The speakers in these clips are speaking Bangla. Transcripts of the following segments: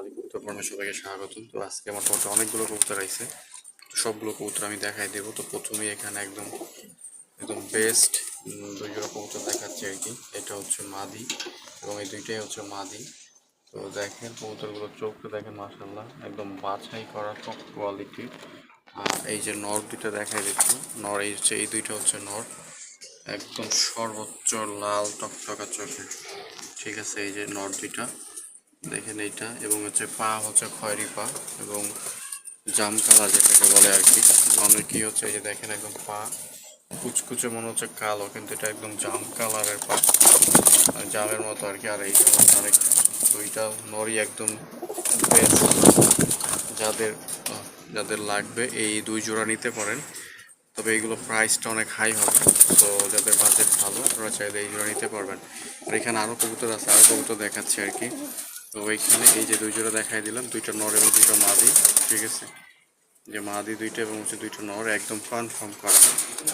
সোনালী কবুতর ফার্মে সবাইকে স্বাগত। তো আজকে মোটামুটি অনেকগুলো কবুতর আইছে, তো সবগুলো কবুতর আমি দেখাই দেবো। তো প্রথমেই এখানে একদম একদম বেস্ট দুই জোড়া কবুতর দেখাচ্ছি আর কি। এটা হচ্ছে মাদি এবং এই দুইটাই হচ্ছে মাদি। তো দেখেন কবুতরগুলো চোখটা দেখেন, মাশাআল্লাহ একদম বাছাই করা টপ কোয়ালিটি। আর এই যে নর দুইটা দেখাই দিচ্ছি, নর এই হচ্ছে এই দুইটা হচ্ছে নর, একদম সর্বোচ্চ লাল টকটকা চোখের, ঠিক আছে। এই যে নর দুইটা দেখেন এইটা, এবং হচ্ছে পা হচ্ছে খয়েরি পা এবং জাম কালার যেটাকে বলে আর কি। অনেকেই হচ্ছে এই যে দেখেন একদম পা কুচকুচে মনে হচ্ছে কালো, কিন্তু এটা একদম জাম কালারের পা, জামের মতো আর কি। আর এইটা হচ্ছে আরেকটা, দুইটা নরই একদম বেস্ট। যাদের যাদের লাগবে এই দুই জোড়া নিতে পারেন, তবে এইগুলো প্রাইসটা অনেক হাই হবে। তো যাদের বাজেট ভালো আপনারা চাইলে এই জোড়া নিতে পারবেন। আর এখানে আরও কবুতর আছে, আরও কবুতর দেখাচ্ছি আর কি। তো এইখানে এই যে দুই জোড়া দেখাই দিলাম, দুইটা নর এবং দুইটা মাদি, ঠিক আছে। যে মাদি দুইটা এবং হচ্ছে দুইটা নর একদম কনফার্ম করা।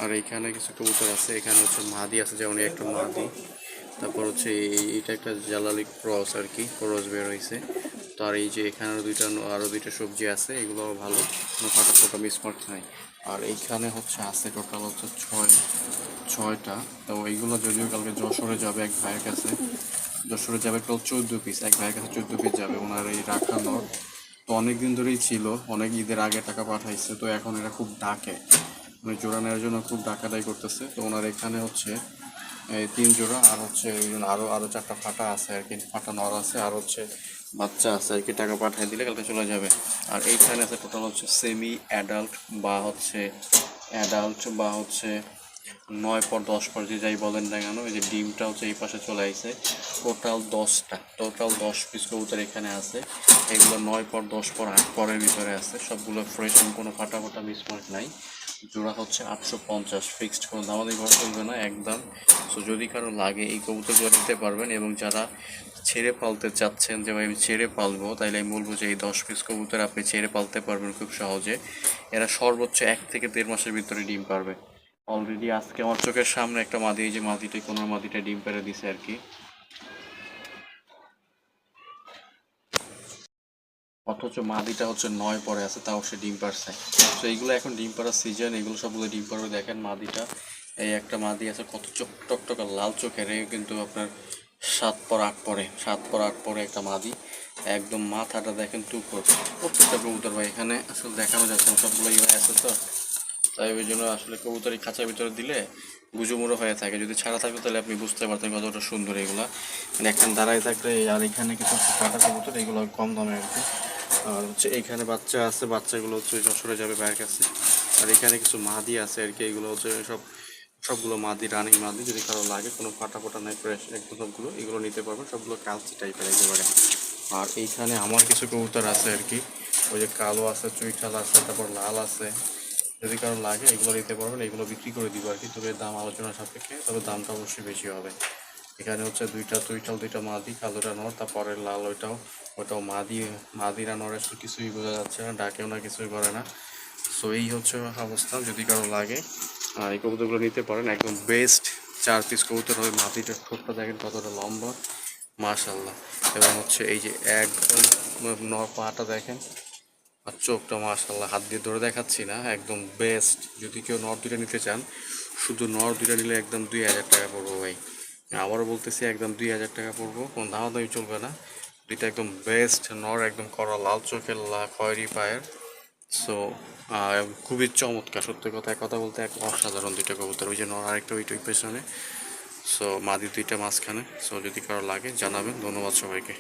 আর এইখানে কিছু কবুতর আছে, এখানে হচ্ছে মাদি আছে, যেমন একটা মাদি, তারপর হচ্ছে এইটা একটা জালালি ক্রস আর কি, ক্রস বের হয়েছে। তো আর এই যে এখানে আরও দুইটা সবজি আছে, এগুলো ভালো, কোনো ফাটা ফোটা মিসমার্ক নাই। আর এইখানে হচ্ছে আছে টোটাল হচ্ছে ছয়টা। তো এইগুলো যদিও কালকে যশোরে যাবে এক ভাইয়ের কাছে, যশোরে যাবে টোটাল 14 পিস, এক ভাইয়ের কাছে 14 পিস যাবে ওনার এই রাখা নর। তো অনেক দিন ধরেই ছিল, অনেক ঈদের আগে টাকা পাঠাইছে, তো এখন এরা খুব ডাকে, মানে জোড়া নেওয়ার জন্য খুব ডাকাডাকি করতেছে। তো ওনার এখানে হচ্ছে এই 3 জোড়া, আর হচ্ছে আরো 4টা ফাটা আছে আর কি, ফাটা নর আছে, আর হচ্ছে বাচ্চা আছে আর কি। টাকা পাঠিয়ে দিলে কালকে চলে যাবে। আর এইখানে আছে টোটাল হচ্ছে সেমি অ্যাডাল্ট বা হচ্ছে 9 পর 10 পর যে যাই বলেন না কেন, এই যে ডিমটা হচ্ছে এই পাশে চলে আসছে। টোটাল 10 পিস কবুতর এখানে আছে। এগুলো 9 পর 10 পর 8 পরের ভিতরে আছে, সবগুলো ফ্রেশ, কোনো ফাটা ফাটা মিসমার্ক নাই। জোড়া হচ্ছে 850, ফিক্সড কোনো দামাদি ঘর চলবে না একদম। সো যদি কারো লাগে এই কবুতরগুলো নিতে পারবেন। এবং যারা ছেড়ে পালতে চাচ্ছেন যে ভাই আমি ছেড়ে পালবো, তাইলে আমি বলবো যে এই 10 পিস কবুতর আপনি ছেড়ে পালতে পারবেন খুব সহজে। এরা সর্বোচ্চ 1 থেকে 1.5 মাসের ভিতরে ডিম পারবে। অলরেডি আজকে আমার চোখের সামনে একটা মাদি, এই যে মাদিটা, কোনো মাদিটা ডিম পেড়ে দিছে আর কি। অথচ মাদিটা হচ্ছে 9 পরে আছে, তাও সে ডিম পারছে। তো এইগুলো এখন ডিম পাড়ার সিজন, এগুলো সবগুলো ডিম পাড়বে। দেখেন মাদিটা, এই একটা মাদি আছে কত চোখ টকটকা লাল চোখের, এই কিন্তু আপনার 7 পর 8 পরে একটা মাদি, একদম মাথাটা দেখেন টুকরো। প্রত্যেকটা কবুতর ভাই এখানে আসলে দেখানো যাচ্ছে না, সবগুলো ইয়ে আছে। তো তাই ওই জন্য আসলে কবুতর এই খাঁচার ভিতরে দিলে গুজুমুড়ো হয়ে থাকে, যদি ছাড়া থাকতো তাহলে আপনি বুঝতে পারতেন কতটা সুন্দর এগুলা। মানে এখন দাঁড়ায় থাকলে। আর এখানে কিছু কাটা কবুতর, এগুলো কম দামে আর কি। আর হচ্ছে এইখানে বাচ্চা আছে, বাচ্চাগুলো হচ্ছে যশোরে যাবে ভাইয়ের কাছে। আর এখানে কিছু মাদি আছে আর কি, এগুলো হচ্ছে সবগুলো মাদি, রানিং মাদি। যদি কারো লাগে, কোনো ফাটা ফোটা নাই, ফ্রেশ একদম সবগুলো, এগুলো নিতে পারবেন। সবগুলো কালচি টাইপের একেবারে। আর এইখানে আমার কিছু কবুতর আছে আর কি, ওই যে কালো আছে, চুইঠাল আছে, তারপর লাল আছে। যদি কারো লাগে এগুলো নিতে পারবেন, এগুলো বিক্রি করে দিব আর কি, তবে দাম আলোচনা সাপেক্ষে, তবে দামটা অবশ্যই বেশি হবে। এখানে হচ্ছে দুইটা চুইঠাল, দুইটা মাদি, কালোটা নর, তারপরে লাল ওইটাও মাদি। মাদিরা নরের কিছুই বোঝা যাচ্ছে না, ডাকেও না, কিছুই করে না। সো এই হচ্ছে অবস্থা। যদি কারো লাগে এই কবুতরগুলো নিতে পারেন, একদম বেস্ট 4 পিস কবুতর হবে। মাদিটার ঠোঁটটা দেখেন কতটা লম্বা, মাশাল্লাহ। এবং হচ্ছে এই যে একদম পাটা দেখেন, আর চোখটা মাশাল্লাহ, হাত দিয়ে ধরে দেখাচ্ছি না, একদম বেস্ট। যদি কেউ নর দুইটা নিতে চান, শুধু নর দুইটা নিলে একদম 2000 টাকা পড়বো ভাই। আবারও বলতেছি, একদম 2000 টাকা পড়বো, কোনো দামাদামি চলবে না। দুইটা একদম বেস্ট নর, একদম কড়া লাল চোখের, খয়েরি পায়ের। সো খুবই চমৎকার, সত্যি কথা, কথা বলতে এক অসাধারণ দুইটা কবুতর। ওই যে নর আরেকটা ওইটা ওই পেছনে। সো মাদি দুইটা মাঝখানে। সো যদি কারো লাগে জানাবেন। ধন্যবাদ সবাইকে।